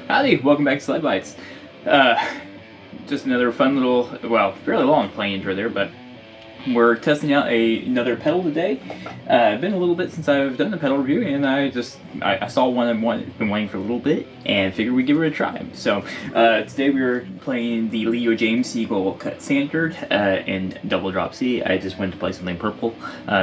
Howdy, welcome back to SlydeBytes. Just another fun little, well, fairly long playing intro there, but we're testing out another pedal today. It's been a little bit since I've done the pedal review, and I saw one I've been waiting for a little bit, and figured we'd give it a try. So today we were playing the Jaymz Seagull Cut Standard in Double Drop C. I just went to play something purple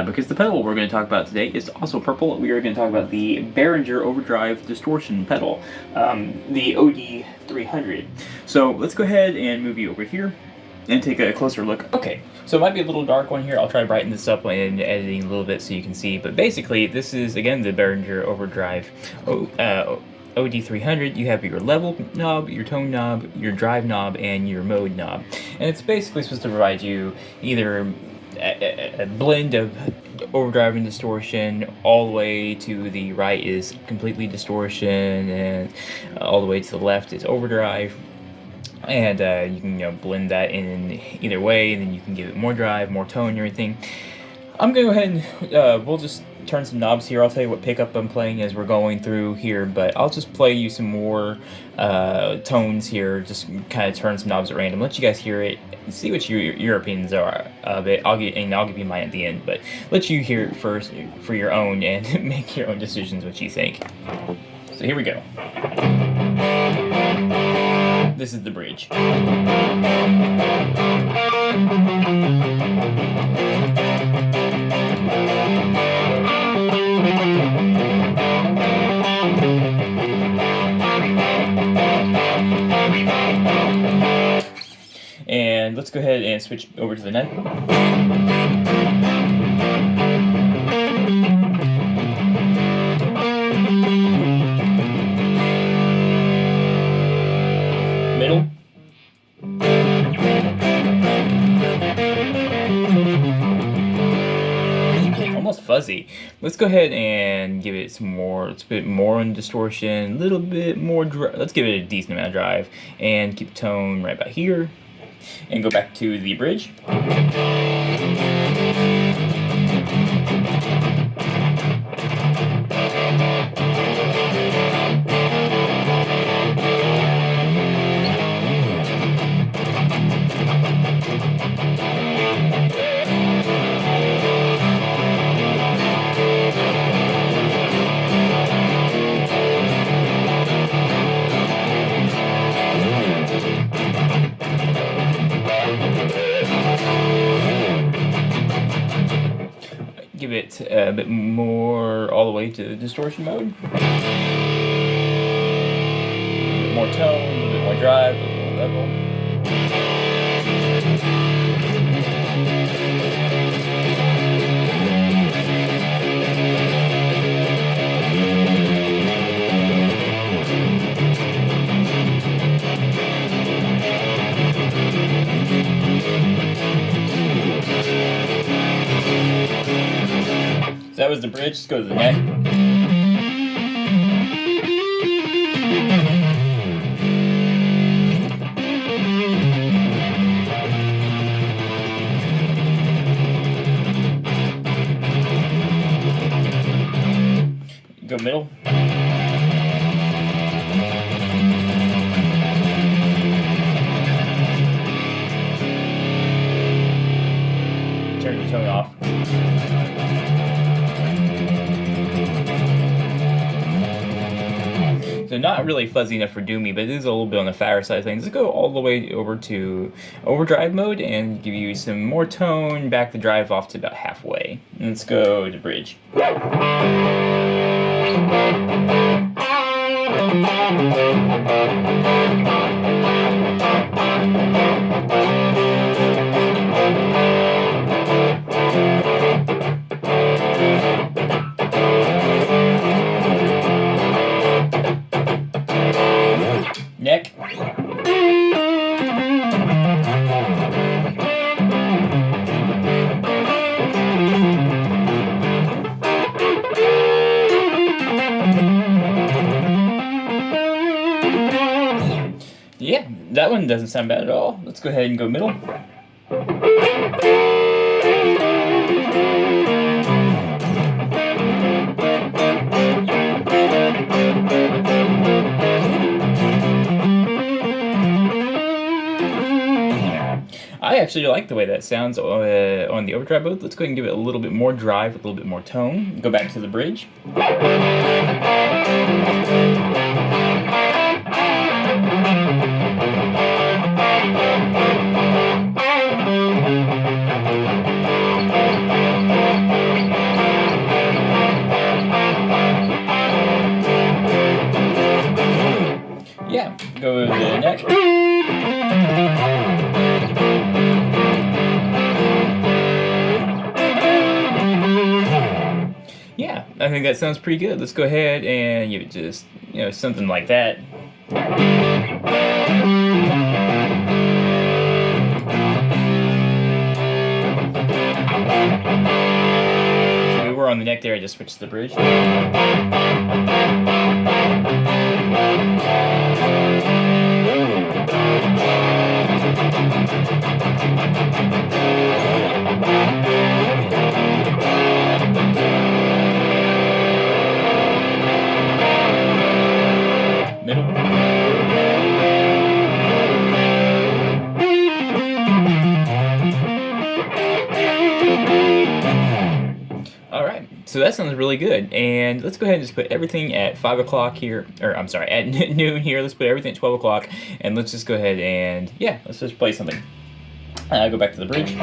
because the pedal we're going to talk about today is also purple. We are going to talk about the Behringer Overdrive Distortion pedal, the OD300. So let's go ahead and move you over here and take a closer look. Okay, so it might be a little dark one here. I'll try to brighten this up in editing a little bit so you can see. But basically, this is, again, the Behringer Overdrive OD300. You have your level knob, your tone knob, your drive knob, and your mode knob. And it's basically supposed to provide you either a blend of overdrive and distortion. All the way to the right is completely distortion, and all the way to the left is overdrive. And you can blend that in either way, and then you can give it more drive, more tone, and everything. I'm going to go ahead and we'll just turn some knobs here. I'll tell you what pickup I'm playing as we're going through here, but I'll just play you some more tones here, just kind of turn some knobs at random, let you guys hear it, see what your opinions are of it. I'll give you mine at the end, but let you hear it first for your own and make your own decisions what you think. So here we go. This is the bridge. And let's go ahead and switch over to the neck. Middle. Almost fuzzy. Let's go ahead and give it some more. Let's put more on distortion, a little bit more. Let's give it a decent amount of drive, and keep the tone right about here, and go back to the bridge. it a bit more all the way to distortion mode. A bit more tone, a little bit more drive, a little more level. So that was the bridge. Let's go to the neck. Go middle. Turn the tone off. So not really fuzzy enough for doomy, but it is a little bit on the fatter side of things. Let's go all the way over to overdrive mode and give you some more tone, back the drive off to about halfway. And let's go to bridge. Neck. Yeah, that one doesn't sound bad at all. Let's go ahead and go middle. I actually like the way that sounds on the overdrive mode. Let's go ahead and give it a little bit more drive, a little bit more tone. Go back to the bridge. Yeah, go to the neck. Yeah, I think that sounds pretty good. Let's go ahead and give it just, something like that. So we were on the neck there, I just switched to the bridge. Middle. Alright, so that sounds really good. And let's go ahead and just put everything at 5 o'clock here, or I'm sorry, at noon here. Let's put everything at 12 o'clock, and let's just go ahead and, yeah, let's just play something. Go back to the bridge.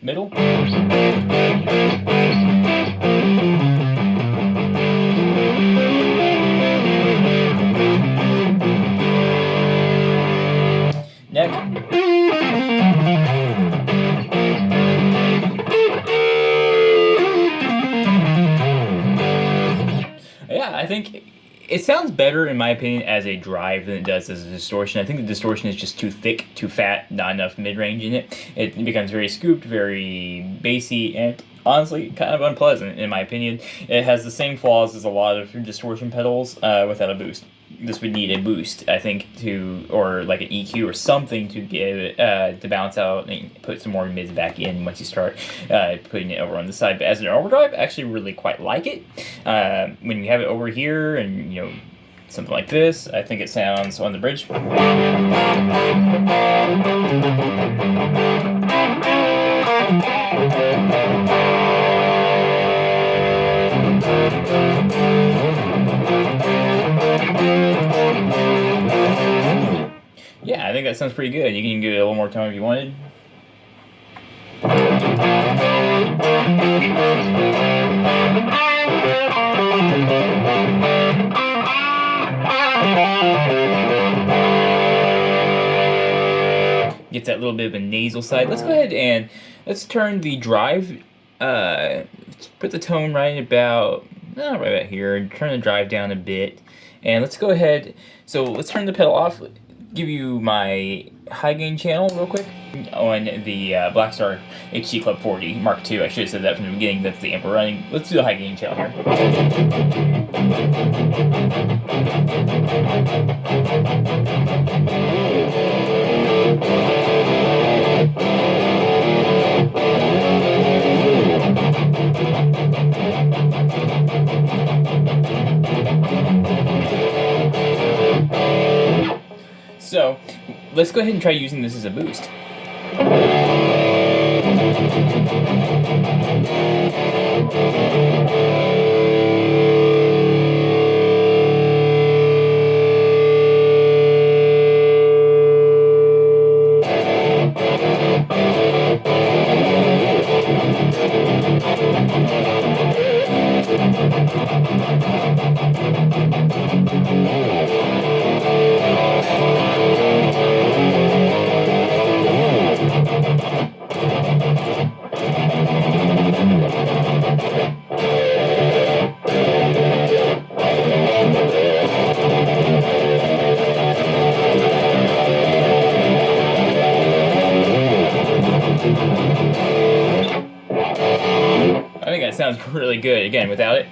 Middle. Neck. Yeah, I think it sounds better, in my opinion, as a drive than it does as a distortion. I think the distortion is just too thick, too fat, not enough mid-range in it. It becomes very scooped, very bassy, and honestly, kind of unpleasant, in my opinion. It has the same flaws as a lot of distortion pedals without a boost. This would need a boost, I think, or like an EQ or something to give it, to balance out and put some more mids back in once you start putting it over on the side. But as an overdrive, I actually really quite like it. When you have it over here and, something like this, I think it sounds on the bridge. Yeah, I think that sounds pretty good. You can give it a little more tone if you wanted. Gets that little bit of a nasal side. Let's go ahead and let's turn the drive. Let's put the tone right about here. Turn the drive down a bit, and let's go ahead. So let's turn the pedal off. Give you my high gain channel real quick on the Blackstar HC Club 40 Mark II. I should have said that from the beginning. That's the amp we're running. Let's do the high gain channel here. So let's go ahead and try using this as a boost. I think that sounds really good, again, without it.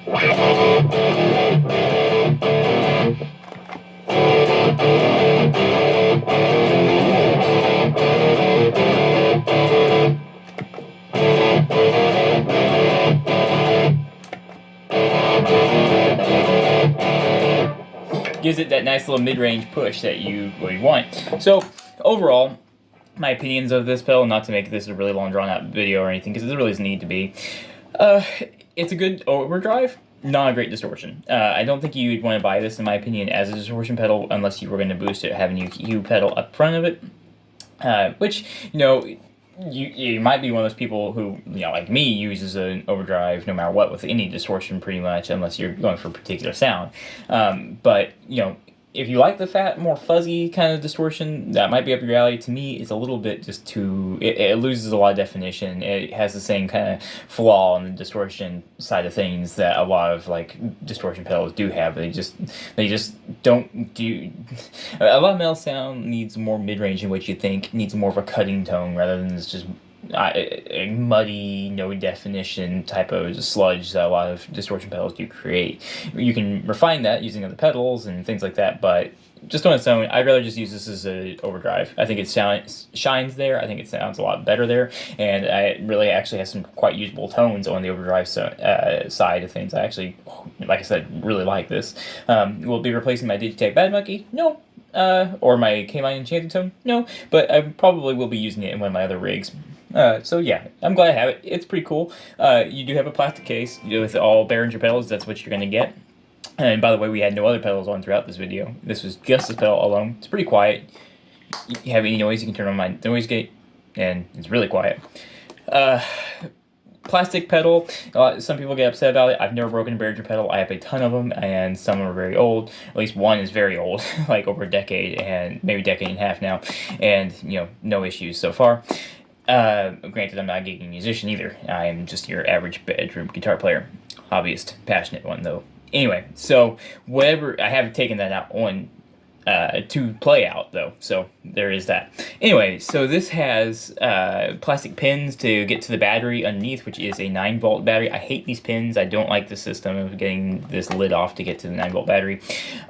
Gives it that nice little mid-range push that you would want. So, overall, my opinions of this pedal, not to make this a really long drawn-out video or anything, because it really doesn't need to be. It's a good overdrive, not a great distortion. I don't think you'd want to buy this, in my opinion, as a distortion pedal unless you were going to boost it, having a MKII pedal up front of it. Which, you know, you might be one of those people who, you know, like me, uses an overdrive no matter what with any distortion pretty much, unless you're going for a particular sound. But, you know, if you like the fat, more fuzzy kind of distortion, that might be up your alley. To me, it's a little bit just too... It loses a lot of definition. It has the same kind of flaw on the distortion side of things that a lot of, like, distortion pedals do have. They just don't do... A lot of metal sound needs more mid-range in which you think needs more of a cutting tone rather than just a muddy, no definition type of sludge that a lot of distortion pedals do create. You can refine that using other pedals and things like that, but just on its own, I'd rather just use this as an overdrive. I think it shines there. I think it sounds a lot better there, and it really actually has some quite usable tones on the overdrive side of things. I actually, like I said, really like this. Will it be replacing my Digitech Bad Monkey? No. Or my MKII Enchanted Tone? No, but I probably will be using it in one of my other rigs. So yeah, I'm glad I have it. It's pretty cool. You do have a plastic case with all Behringer pedals. That's what you're going to get. And by the way, we had no other pedals on throughout this video. This was just this pedal alone. It's pretty quiet. You have any noise, you can turn on my noise gate, and it's really quiet. Plastic pedal, some people get upset about it. I've never broken a Behringer pedal. I have a ton of them, and some are very old. At least one is very old, like over a decade, and maybe a decade and a half now, and, you know, no issues so far. Granted, I'm not a gigging musician either. I am just your average bedroom guitar player. Hobbyist, passionate one, though. Anyway, so whatever, I have taken that out on to play out, though, so there is that. Anyway, so this has plastic pins to get to the battery underneath, which is a 9-volt battery. I hate these pins. I don't like the system of getting this lid off to get to the 9-volt battery.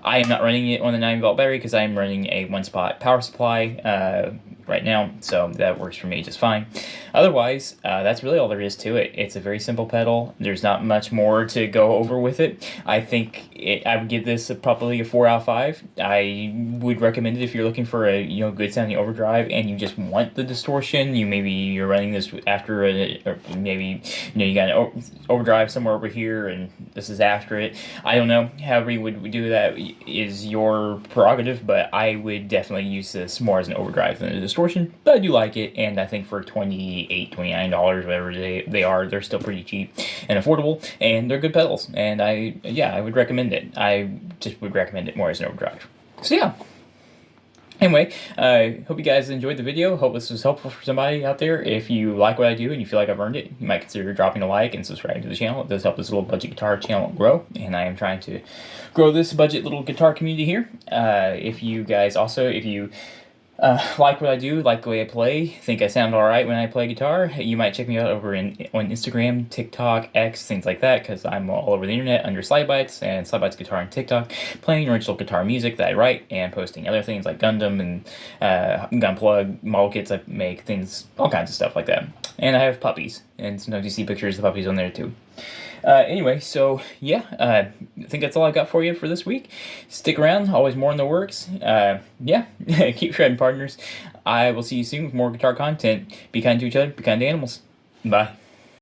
I am not running it on the 9-volt battery because I am running a one-spot power supply right now, so that works for me just fine. Otherwise, that's really all there is to it. It's a very simple pedal. There's not much more to go over with it. I think I would give this probably a 4 out of 5. I would recommend it if you're looking for a good sounding overdrive and you just want the distortion. You're running this after or maybe you got an overdrive somewhere over here and this is after it. I don't know. However you would do that is your prerogative, but I would definitely use this more as an overdrive than a distortion. But I do like it, and I think for $28, $29, whatever they are, they're still pretty cheap and affordable, and they're good pedals. And I would recommend it. I just would recommend it more as an overdrive. So yeah. Anyway, I hope you guys enjoyed the video. Hope this was helpful for somebody out there. If you like what I do and you feel like I've earned it, you might consider dropping a like and subscribing to the channel. It does help this little budget guitar channel grow, and I am trying to grow this budget little guitar community here. If you like what I do, like the way I play, think I sound alright when I play guitar, you might check me out over on Instagram, TikTok, X, things like that, because I'm all over the internet under SlydeBytes and SlydeBytes Guitar on TikTok, playing original guitar music that I write and posting other things like Gundam and Gunplug, model kits I make, things, all kinds of stuff like that. And I have puppies, and sometimes you see pictures of the puppies on there too. Anyway, so yeah, I think that's all I got for you for this week. Stick around, always more in the works. Yeah, keep shredding, partners. I will see you soon with more guitar content. Be kind to each other, be kind to animals. Bye.